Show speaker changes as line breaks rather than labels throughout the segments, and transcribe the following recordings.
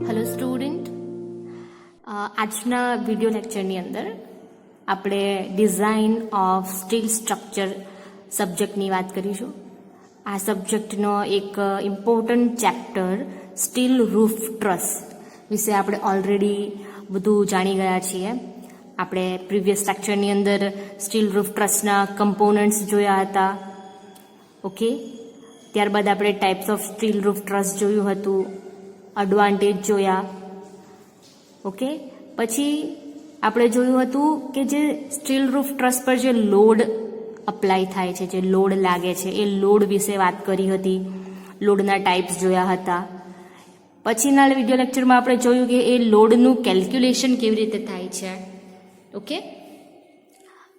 Hello student, આજના video લેક્ચરની અંદર આપણે ડિઝાઇન ઓફ સ્ટીલ સ્ટ્રક્ચર સબ્જેક્ટની વાત કરીશું. આ સબ્જેક્ટનો એક important chapter steel roof truss વિશે આપણે ઓલરેડી બધું જાણી ગયા છીએ. આપણે પ્રીવિયસ લેક્ચરની અંદર સ્ટીલ રૂફ ટ્રસના કમ્પોનન્ટ્સ જોયા હતા. ઓકે, ત્યારબાદ આપણે types of steel roof truss જોયું હતું, એડવાન્ટેજ જોયા. ઓકે, પછી આપણે જોયું હતું કે જે સ્ટીલ રૂફ ટ્રસ પર જે લોડ અપ્લાય થાય છે, જે લોડ લાગે છે, એ લોડ વિશે વાત કરી હતી. લોડના ટાઈપ્સ જોયા હતા. પછીના વિડીયો લેક્ચરમાં આપણે જોયું કે એ લોડનું કેલ્ક્યુલેશન કેવી રીતે થાય છે. ઓકે,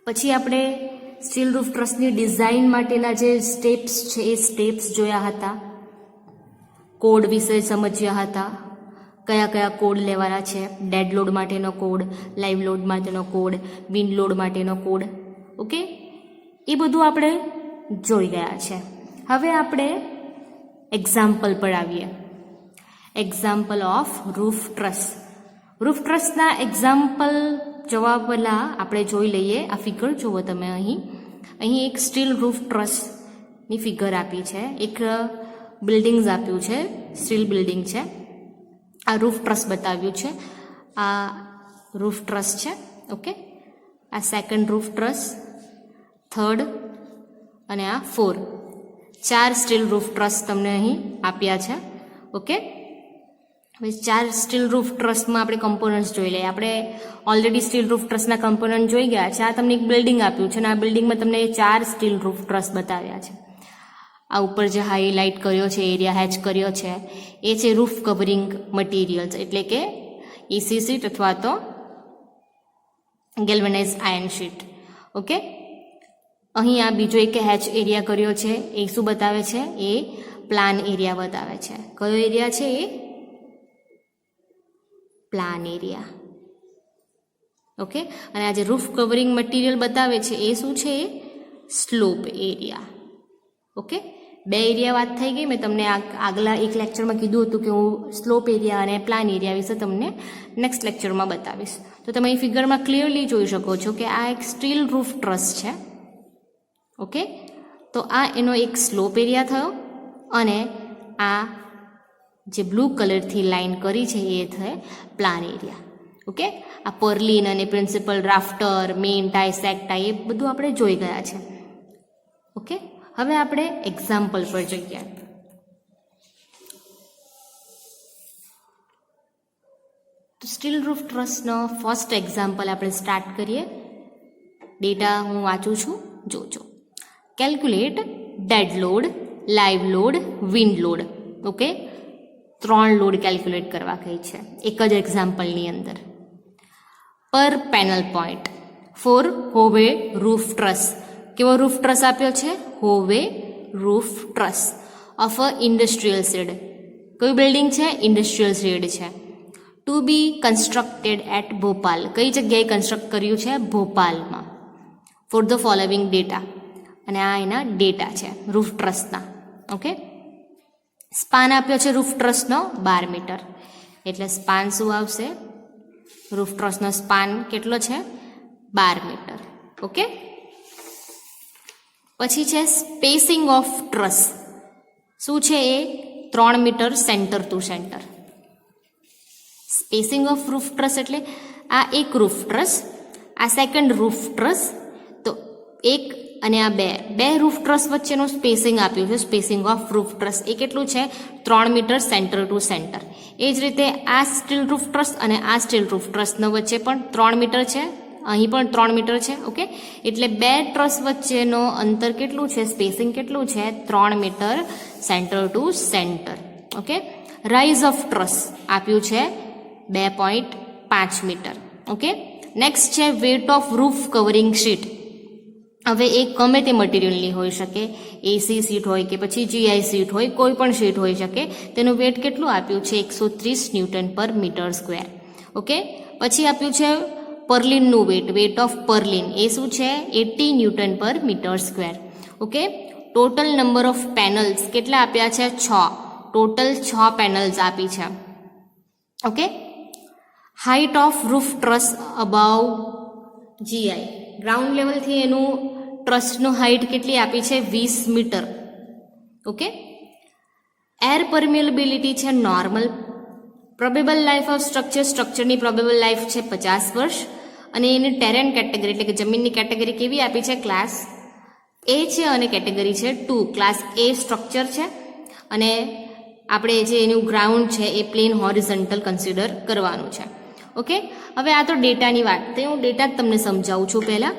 પછી આપણે સ્ટીલ રૂફ ટ્રસની ડિઝાઇન માટેના જે સ્ટેપ્સ છે એ સ્ટેપ્સ જોયા હતા. કોડ વિશે સમજ્યા હતા, કયા કયા કોડ લેવાના છે, ડેડ લોડ માટેનો કોડ, લાઈવ લોડ માટેનો કોડ, વિન્ડ લોડ માટેનો કોડ. ઓકે, એ બધું આપણે જોઈ ગયા છે. હવે આપણે એક્ઝામ્પલ પર આવીએ. Example of roof truss. Roof ટ્રસના એક્ઝામ્પલ જોવા પહેલાં આપણે જોઈ લઈએ. આ ફિગર જુઓ તમે. અહીં એક સ્ટીલ રૂફ ટ્રસની ફિગર આપી છે. એક બિલ્ડિંગ્સ આપ્યું છે, સ્ટીલ બિલ્ડિંગ છે. આ રૂફ ટ્રસ બતાવ્યું છે. આ રૂફ ટ્રસ છે. ઓકે, આ સેકન્ડ રૂફ ટ્રસ, થર્ડ અને આ 4. 4 સ્ટીલ રૂફ ટ્રસ તમને અહીં આપ્યા છે. ઓકે, હવે 4 સ્ટીલ રૂફ ટ્રસમાં આપણે કમ્પોનન્ટ્સ જોઈ લઈએ. આપણે ઓલરેડી સ્ટીલ રૂફ ટ્રસના કમ્પોનન્ટ જોઈ ગયા છે. આ તમને એક બિલ્ડિંગ આપ્યું છે અને આ બિલ્ડિંગમાં તમને 4 સ્ટીલ રૂફ ટ્રસ બતાવ્યા છે. આ ઉપર જે હાઈલાઇટ કર્યો છે, એરિયા હેચ કર્યો છે, એ છે રૂફ કવરિંગ મટીરિયલ્સ, એટલે કે EC શીટ અથવા તો ગેલ્વેનાઇઝ આયર્ન શીટ. ઓકે, અહીં આ બીજો એક હેચ એરિયા કર્યો છે, એ શું બતાવે છે? એ પ્લાન એરિયા બતાવે છે. કયો એરિયા છે? એ પ્લાન એરિયા. ઓકે, અને આ જે રૂફ કવરિંગ મટીરિયલ બતાવે છે એ શું છે? એ સ્લોપ એરિયા. ઓકે, 2 એરિયા વાત થઈ ગઈ. મેં તમને આગલા એક લેક્ચરમાં કીધું હતું કે હું સ્લોપ એરિયા અને પ્લાન એરિયા વિશે તમને નેક્સ્ટ લેક્ચરમાં બતાવીશ. તો તમે અહીં ફિગરમાં ક્લિયરલી જોઈ શકો છો કે આ એક સ્ટીલ રૂફ ટ્રસ છે. ઓકે, તો આ એનો એક સ્લોપ એરિયા થયો અને આ જે બ્લુ કલરથી લાઇન કરી છે એ થાય પ્લાન એરિયા. ઓકે, આ પર્લિન અને પ્રિન્સિપલ રાફ્ટર, મેઇન ટાઈ, સેક ટાઈ, એ બધું આપણે જોઈ ગયા છે. ઓકે, હવે આપણે એક્ઝામ્પલ પર જઈએ. તો સ્ટીલ રૂફ ટ્રસનો ફર્સ્ટ એક્ઝામ્પલ આપણે સ્ટાર્ટ કરીએ. ડેટા હું વાંચું છું, જોજો. Calculate dead load, live load, wind load. Okay, 3 load calculate કરવા કહી છે એક જ એક્ઝામ્પલની અંદર. Per panel point for Howe roof truss. કેવો રૂફ ટ્રસ આપ્યો છે? Howe roof truss of a industrial shed. કઈ બિલ્ડિંગ છે? ઇન્ડસ્ટ્રીયલ શેડ છે. To be constructed at Bhopal. કઈ જગ્યાએ કન્સ્ટ્રક્ટ કર્યું છે? ભોપાલમાં. For the following data. અને આ એના ડેટા છે રૂફ ટ્રસના. ઓકે, સ્પાન આપ્યો છે રૂફ ટ્રસનો 12 મીટર. એટલે સ્પાન શું આવશે? રૂફ ટ્રસનો સ્પાન કેટલો છે? 12 મીટર. ઓકે, પછી છે સ્પેસિંગ ઓફ ટ્રસ. શું છે એ? 3 metre centre to centre. Spacing of roof truss એટલે આ એક રૂફ ટ્રસ, આ સેકન્ડ રૂફ ટ્રસ, તો એક અને આ બે રૂફ ટ્રસ વચ્ચેનું સ્પેસિંગ આપ્યું છે. સ્પેસિંગ ઓફ રૂફ ટ્રસ એ કેટલું છે? 3 મીટર સેન્ટર ટુ સેન્ટર. એ જ રીતે આ સ્ટીલ રૂફ ટ્રસ અને આ સ્ટીલ રૂફ ટ્રસનો વચ્ચે પણ 3 મીટર છે, અહીં પણ 3 મીટર છે. ઓકે, એટલે 2 ટ્રસ વચ્ચેનો અંતર કેટલું છે? સ્પેસિંગ કેટલું છે? 3 metre centre to centre. Okay, rise of truss આપ્યું છે 2.5 મીટર. ઓકે, નેક્સ્ટ છે weight of roof covering sheet. હવે એ ગમે તે મટીરિયલની હોઈ શકે, AC શીટ હોય કે પછી GI શીટ હોય, કોઈ પણ શીટ હોઈ શકે. તેનું વેટ કેટલું આપ્યું છે? 130 ન્યૂટન પર મીટર સ્ક્વેર. ઓકે, પછી આપ્યું છે પર્લિનનું વેટ ઓફ પર્લિન. એ શું છે? 80 ન્યૂટન પર metre square. Okay, total number of panels કેટલા આપ્યા છે? 6. ટોટલ 6 પેનલ્સ આપી છે. Okay, height of roof truss above GI, ground લેવલથી એનું ટ્રસનું હાઇટ કેટલી આપી છે 20 મીટર. ઓકે, એર પરમિએબિલિટી છે normal. Probable life of structure, સ્ટ્રક્ચરની પ્રોબેબલ લાઈફ છે 50 વર્ષ. અને એની ટેરેન કેટેગરી એટલે કે જમીનની કેટેગરી કેવી આપી છે ક્લાસ A છે અને કેટેગરી છે 2. ક્લાસ A સ્ટ્રક્ચર છે અને આપણે જે એનું ગ્રાઉન્ડ છે એ પ્લેન હોરિઝોન્ટલ કન્સિડર કરવાનું છે. ઓકે, હવે આ તો ડેટાની વાત થઈ, હું ડેટા જ તમને સમજાવું છું. પહેલાં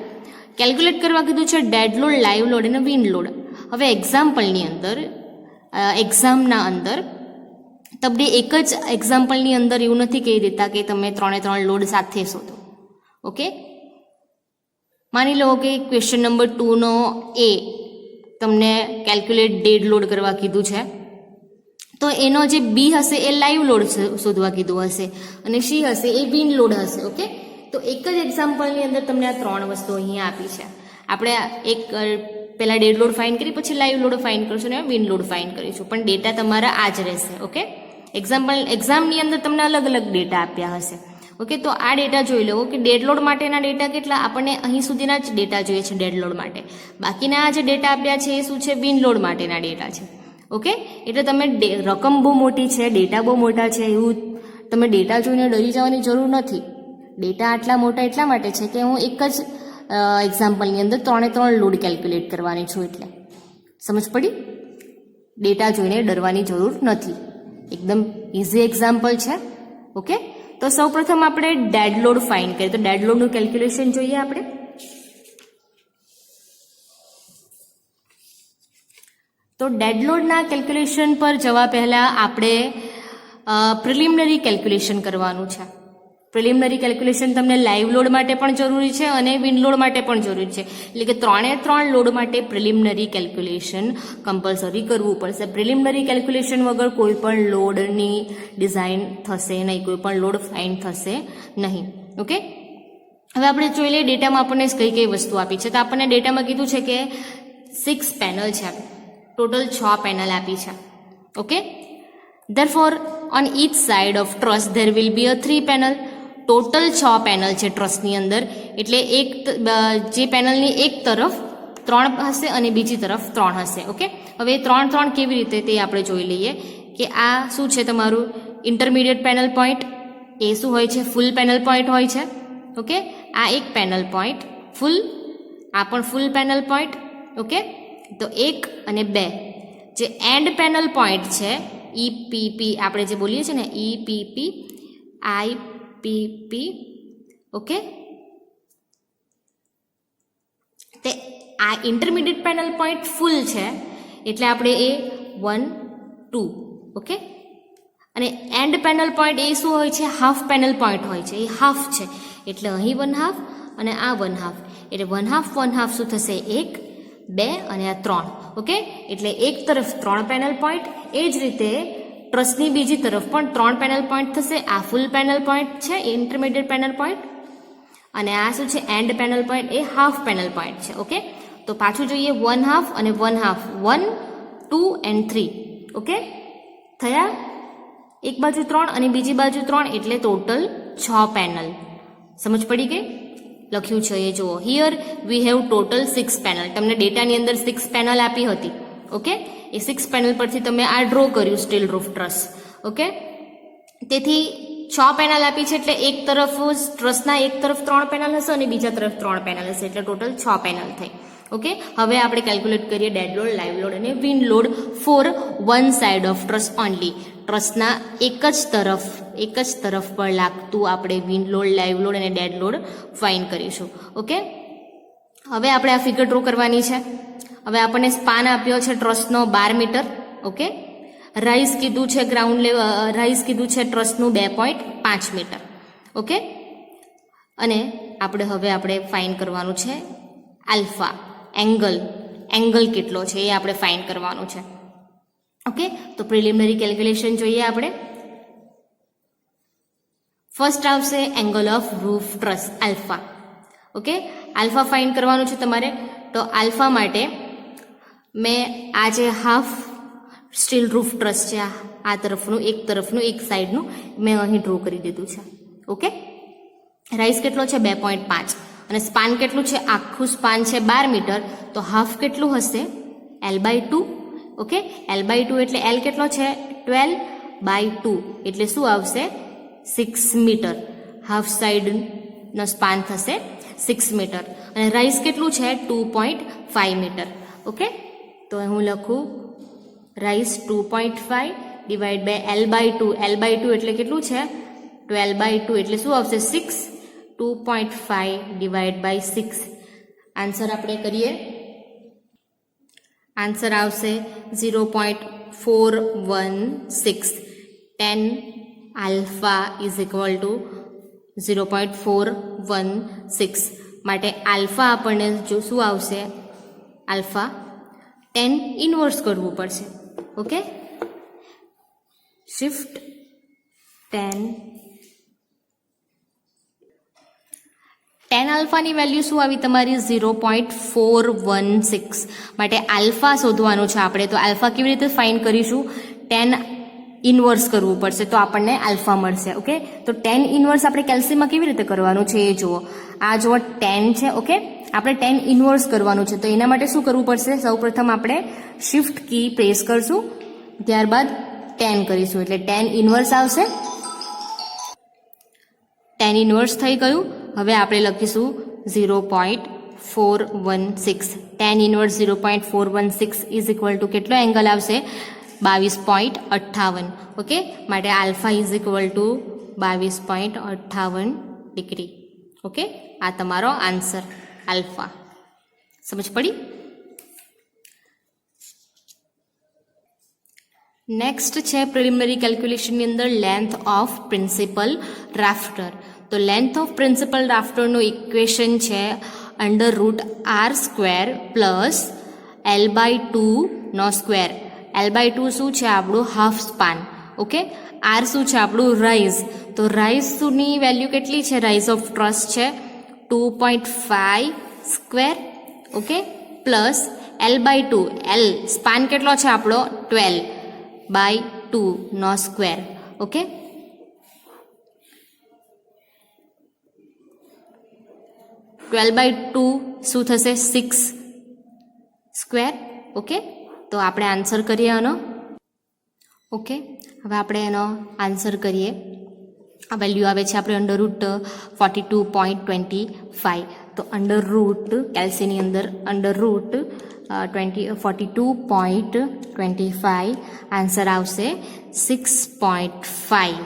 કેલ્ક્યુલેટ કરવા કીધું છે ડેડ લોડ, લાઈવ લોડ અને વિન્ડ લોડ. હવે એક્ઝામ્પલની અંદર એક્ઝામના અંદર તમને એક જ એક્ઝામ્પલની અંદર એવું નથી કહી દેતા કે તમે 3 લોડ સાથે શોધો. ઓકે, માની લો કે ક્વેશ્ચન નંબર 2નો A તમને કેલ્ક્યુલેટ ડેડ લોડ કરવા કીધું છે, તો એનો જે B હશે એ લાઈવ લોડ શોધવા કીધું હશે અને C હશે એ વિન્ડ લોડ હશે. ઓકે, તો એક જ એક્ઝામ્પલની અંદર તમને આ 3 વસ્તુ અહીંયા આપી છે. આપણે એક પહેલાં ડેડ લોડ ફાઇન્ડ કરી, પછી લાઈવ લોડ ફાઇન્ડ કરીશું અને વિન્ડ લોડ ફાઇન્ડ કરીશું, પણ ડેટા તમારા આ જ રહેશે. ઓકે, એક્ઝામની અંદર તમને અલગ અલગ ડેટા આપ્યા હશે. ઓકે, તો આ ડેટા જોઈ લો કે ડેડ લોડ માટેના ડેટા કેટલા, આપણને અહીં સુધીના જ ડેટા જોઈએ છે ડેડ લોડ માટે. બાકીના જે ડેટા આપ્યા છે એ શું છે, વિન્ડ લોડ માટેના ડેટા છે. ઓકે, એટલે તમે રકમ બહુ મોટી છે, ડેટા બહુ મોટા છે એવું તમે ડેટા જોઈને ડરી જવાની જરૂર નથી. ડેટા આટલા મોટા એટલા માટે છે કે હું એક જ એક્ઝામ્પલની અંદર 3 લોડ કેલ્ક્યુલેટ કરવાની છું. એટલે સમજ પડી? ડેટા જોઈને ડરવાની જરૂર નથી, એકદમ ઇઝી એક્ઝામ્પલ છે. ઓકે, તો સૌપ્રથમ આપણે ડેડ લોડ ફાઇન્ડ કરીએ. તો ડેડ લોડનું કેલ્ક્યુલેશન જોઈએ આપણે. તો ડેડ લોડના કેલ્ક્યુલેશન પર જવા પહેલાં આપણે પ્રિલિમિનરી કેલ્ક્યુલેશન કરવાનું છે. પ્રિલિમિનરી કેલ્ક્યુલેશન તમને લાઈવ લોડ માટે પણ જરૂરી છે અને વિન્ડ લોડ માટે પણ જરૂરી છે. એટલે કે 3 લોડ માટે પ્રિલિમિનરી કેલ્ક્યુલેશન કમ્પલસરી કરવું પડશે. પ્રિલિમિનરી કેલ્ક્યુલેશન વગર કોઈ પણ લોડની ડિઝાઇન થશે નહીં, કોઈ પણ લોડ ફાઇન્ડ થશે નહીં. ઓકે, હવે આપણે જોઈ લઈએ ડેટામાં આપણને કઈ કઈ વસ્તુ આપી છે. તો આપણને ડેટામાં કીધું છે કે 6 પેનલ છે, ટોટલ 6 પેનલ આપી છે. Okay, therefore on each side of truss there will be a 3 panel. Total 6 panel છે ટ્રસની અંદર, એટલે જે પેનલની એક તરફ 3 હશે અને બીજી તરફ 3 હશે. ઓકે, હવે 3 કેવી રીતે તે આપણે જોઈ લઈએ કે આ શું છે તમારું ઇન્ટરમીડિયેટ પેનલ પોઈન્ટ. એ શું હોય છે, ફૂલ પેનલ પોઈન્ટ હોય છે. ઓકે, આ એક પેનલ પોઈન્ટ ફૂલ, આ પણ ફૂલ પેનલ પોઈન્ટ. ઓકે, તો 1 અને 2 જે એન્ડ પેનલ પોઈન્ટ છે EPP, આપણે જે બોલીએ છીએ ને EPP, IPP. ઓકે, તે આ ઇન્ટરમીડિયેટ પેનલ પોઈન્ટ ફૂલ છે એટલે આપણે એ 1, 2. ઓકે, અને એન્ડ પેનલ પોઈન્ટ એ શું હોય છે, હાફ પેનલ પોઈન્ટ હોય છે, એ હાફ છે એટલે અહીં 1/2 અને આ 1/2, એટલે 1/2 શું થશે 1, 2 અને આ 3. ઓકે, એટલે એક તરફ 3 પેનલ પોઈન્ટ, એ જ રીતે ટ્રસની બીજી તરફ પણ 3 પેનલ પોઈન્ટ થશે. આ ફૂલ પેનલ પોઈન્ટ છે ઇન્ટરમીડિયેટ પેનલ પોઈન્ટ, અને આ શું છે and panel point, A half panel point છે. ઓકે, તો પાછું જોઈએ 1/2 અને 1/2, 1, 2 and 3. ઓકે, થયા એક બાજુ 3 અને બીજી બાજુ 3, એટલે ટોટલ 6 પેનલ. સમજ પડી ગઈ? લખ્યું છે એ જુઓ, here we have total 6 panel. તમને ડેટાની અંદર 6 પેનલ આપી હતી. ઓકે, એ 6 પેનલ પરથી તમે આ ડ્રો કર્યું સ્ટીલ રૂફ ટ્રસ. ઓકે, તેથી 6 પેનલ આપી છે એટલે એક તરફ ટ્રસના એક તરફ 3 પેનલ હશે અને બીજા તરફ 3 પેનલ હશે, એટલે ટોટલ 6 પેનલ થઈ. ઓકે, હવે આપણે કેલ્ક્યુલેટ કરીએ ડેડ લોડ, લાઈવ લોડ અને wind load for one side of truss only. ટ્રસના એક જ તરફ પર લાગતું આપણે વિન્ડ લોડ, લાઈવ લોડ અને ડેડ લોડ ફાઇન્ડ કરીશું. ઓકે, હવે આપણે આ ફિગર ડ્રો કરવાની છે. હવે આપણને સ્પાન આપ્યો છે ટ્રસનો 12 મીટર. ઓકે, રાઇઝ કીધું છે રાઇઝ કીધું છે ટ્રસનું 2.5 મીટર. ઓકે, અને આપણે ફાઇન્ડ કરવાનું છે આલ્ફા એંગલ કેટલો છે એ આપણે ફાઇન્ડ કરવાનું છે. ઓકે, તો પ્રિલિમિનરી કેલ્ક્યુલેશન જોઈએ આપણે. ફર્સ્ટ આવશે angle of roof truss alpha. Okay, alpha find કરવાનું છે તમારે. તો આલ્ફા માટે મેં આ જે હાફ સ્ટીલ રૂફ ટ્રસ છે, આ તરફનું એક સાઈડનું મેં અહીં ડ્રો કરી દીધું છે. ઓકે, રાઇઝ કેટલો છે 2.5 અને સ્પાન કેટલું છે, આખું સ્પાન છે 12 મીટર, તો હાફ કેટલું હશે L/2. ઓકે, L/2 એટલે L કેટલો છે 12/2 એટલે શું આવશે 6 મીટર. હાફ સાઈડનો સ્પાન થશે 6 મીટર અને રાઇઝ કેટલું છે 2.5 મીટર. ઓકે, તો હું લખું rise 2.5 divide by L/2. L/2 એટલે કેટલું છે 12/2 એટલે શું આવશે 6. 2.5 ડિવાઈડ બાય 6. આન્સર આપણે કરીએ. આન્સર આવશે 0.416. 10 આલ્ફા ઇઝ ઇક્વલ ટુ 0.416. માટે આલ્ફા આપણને જો શું આવશે આલ્ફા 10 ઇન્વર્સ કરવું પડશે. ઓકે, શિફ્ટ 10 આલ્ફાની વેલ્યુ શું આવી તમારી 0.416. માટે આલ્ફા શોધવાનું છે આપણે. તો આલ્ફા કેવી રીતે ફાઇન્ડ કરીશું, 10 ઇન્વર્સ કરવું પડશે તો આપણને આલ્ફા મળશે. ઓકે, તો 10 ઇન્વર્સ આપણે કેલ્સીમાં કેવી રીતે કરવાનું છે એ જુઓ. આ જુઓ 10 છે. ઓકે, આપણે 10 ઇન્વર્સ કરવાનું છે તો એના માટે શું કરવું પડશે, સૌપ્રથમ આપણે શિફ્ટ કી પ્રેસ કરશું, ત્યારબાદ 10 કરીશું એટલે 10 ઇન્વર્સ આવશે. 10 ઇન્વર્સ થઈ ગયું. હવે આપણે લખીશું 0.416. 10 ઇન્વર્સ 0.416 ઇઝ ઇક્વલ ટુ કેટલો એંગલ આવશે 22.58. ઓકે, માટે alpha is equal to 22.58 degree. Okay, આ તમારો આન્સર આલ્ફા. સમજ પડી? નેક્સ્ટ છે પ્રિલિમિનરી કેલ્ક્યુલેશનની અંદર લેન્થ ઓફ પ્રિન્સિપલ રાફ્ટર. તો લેન્થ ઓફ પ્રિન્સિપલ રાફ્ટરનું ઇક્વેશન છે √r² પ્લસ L/2 નો સ્ક્વેર. L/2 શું છે આપણું હાફ સ્પાન. ઓકે, R શું છે આપણું રાઇઝ. તો રાઇઝની વેલ્યુ કેટલી છે, રાઇઝ ઓફ ટ્રસ છે 2.5 square. Okay, plus L/2, L span કેટલો છે આપણો 12/2 નો સ્ક્વેર. ઓકે, (12/2) શું થશે 6 સ્ક્વેર. ઓકે, તો આપણે આન્સર કરીએ આનો. ઓકે, હવે આપણે એનો આન્સર કરીએ. આ વેલ્યુ આવે છે આપણે √42.25. તો કેલ્સીની અંદર √42.25 આન્સર આવશે 6.5.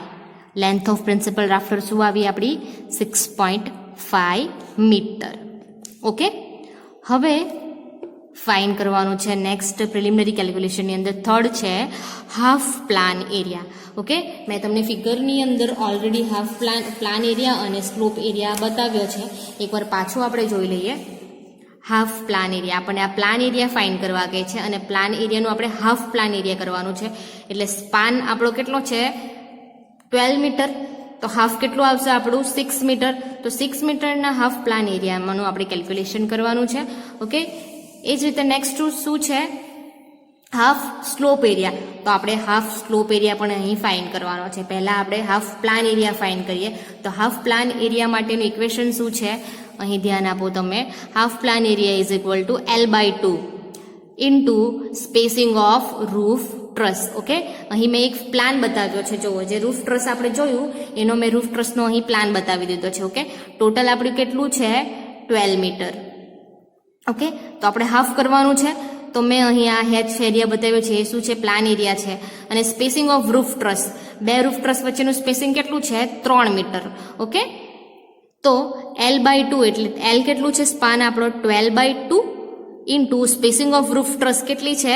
લેન્થ ઓફ પ્રિન્સિપલ રાફ્ટર શું આવી આપણી 6.5 મીટર. ઓકે, હવે ફાઇન કરવાનું છે નેક્સ્ટ પ્રિલિમિનરી કેલ્ક્યુલેશનની અંદર થર્ડ છે હાફ પ્લાન એરિયા. ઓકે, મેં તમને ફિગરની અંદર ઓલરેડી હાફ પ્લાન એરિયા અને સ્લોપ એરિયા બતાવ્યો છે. એકવાર પાછું આપણે જોઈ લઈએ. હાફ પ્લાન એરિયા આપણને આ પ્લાન એરિયા ફાઇન કરવા કહે છે અને પ્લાન એરિયાનું આપણે હાફ પ્લાન એરિયા કરવાનું છે. એટલે સ્પાન આપણો કેટલો છે 12 મીટર, તો હાફ કેટલું આવશે આપણું 6 મીટર. તો 6 મીટરના હાફ પ્લાન એરિયામાંનું આપણે કેલ્ક્યુલેશન કરવાનું છે. ઓકે, એ જ રીતે નેક્સ્ટ શું છે હાફ સ્લોપ એરિયા. તો આપણે હાફ સ્લોપ એરિયા પણ અહીં ફાઇન કરવાનો છે. પહેલાં આપણે હાફ પ્લાન એરિયા ફાઇન કરીએ. તો હાફ પ્લાન એરિયા માટેનું ઇક્વેશન શું છે, અહીં ધ્યાન આપો તમે. Half plan area is equal to L/2 into spacing of roof truss. Okay, અહીં મેં એક પ્લાન બતાવ્યો છે. જુઓ, જે રૂફ ટ્રસ આપણે જોયું એનો મેં રૂફ ટ્રસનો અહીં પ્લાન બતાવી દીધો છે. ઓકે, ટોટલ આપણું કેટલું છે 12 મીટર. ઓકે, તો આપણે હાફ કરવાનું છે. તો મેં અહીં આ હેચ એરિયા બતાવ્યો છે એ શું છે પ્લાન એરિયા છે. અને સ્પેસિંગ ઓફ રૂફ ટ્રસ, બે રૂફ ટ્રસ વચ્ચેનું સ્પેસિંગ કેટલું છે 3 મીટર. ઓકે, તો L/2 એટલે L કેટલું છે સ્પાન આપણો 12/2 into spacing of roof truss કેટલી છે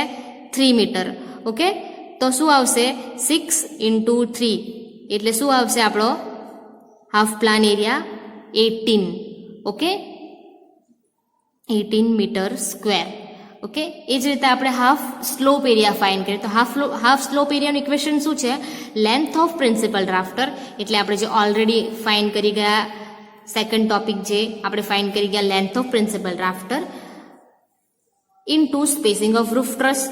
3 મીટર. ઓકે, તો શું આવશે 6 ઇન્ટુ 3 એટલે શું આવશે આપણો half plan area 18. Okay, 18 metre square. Okay, એ જ રીતે આપણે હાફ સ્લોપ એરિયા ફાઇન કરીએ. તો હાફ સ્લોપ એરિયાનું ઇક્વેશન શું છે લેન્થ ઓફ પ્રિન્સિપલ રાફ્ટર. એટલે આપણે જે ઓલરેડી ફાઇન કરી ગયા સેકન્ડ ટોપિક જે આપણે ફાઇન કરી ગયા length of principal rafter into spacing of roof truss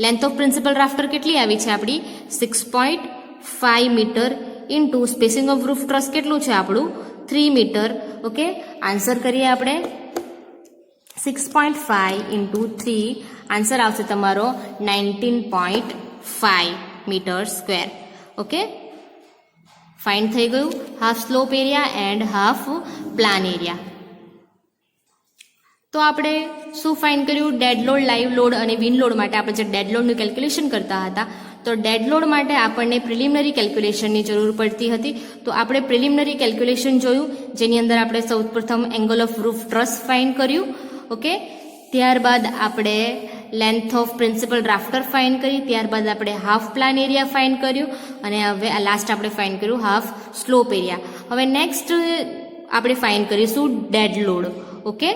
length of principal rafter કેટલી આવી છે આપણી 6.5 metre into spacing of roof truss કેટલું છે આપણું 3 મીટર. ઓકે, આન્સર કરીએ આપણે 6.5 ઇન્ટુ 3, આન્સર આવશે તમારો 19.5 મીટર સ્ક્વેર. ઓકે, ફાઇન્ડ થઈ ગયું half slope area and half plan area. તો આપણે શું ફાઇન્ડ કર્યું? ડેડ લોડ, લાઈવ લોડ અને વિન્ડ લોડ માટે આપણે જે ડેડ લોડનું કેલ્ક્યુલેશન કરતા હતા, તો ડેડ લોડ માટે આપણને પ્રિલિમિનરી કેલ્ક્યુલેશનની જરૂર પડતી હતી. તો આપણે પ્રિલિમિનરી કેલ્ક્યુલેશન જોયું, જેની અંદર આપણે સૌપ્રથમ angle of roof truss find કર્યું. ઓકે, ત્યારબાદ આપણે લેન્થ ઓફ પ્રિન્સિપલ રાફ્ટર ફાઇન્ડ કરી, ત્યારબાદ આપણે હાફ પ્લાન એરિયા ફાઇન્ડ કર્યું અને હવે આ લાસ્ટ આપણે ફાઇન્ડ કર્યું હાફ સ્લોપ એરિયા. હવે નેક્સ્ટ આપણે ફાઇન્ડ કરીશું ડેડ લોડ. ઓકે,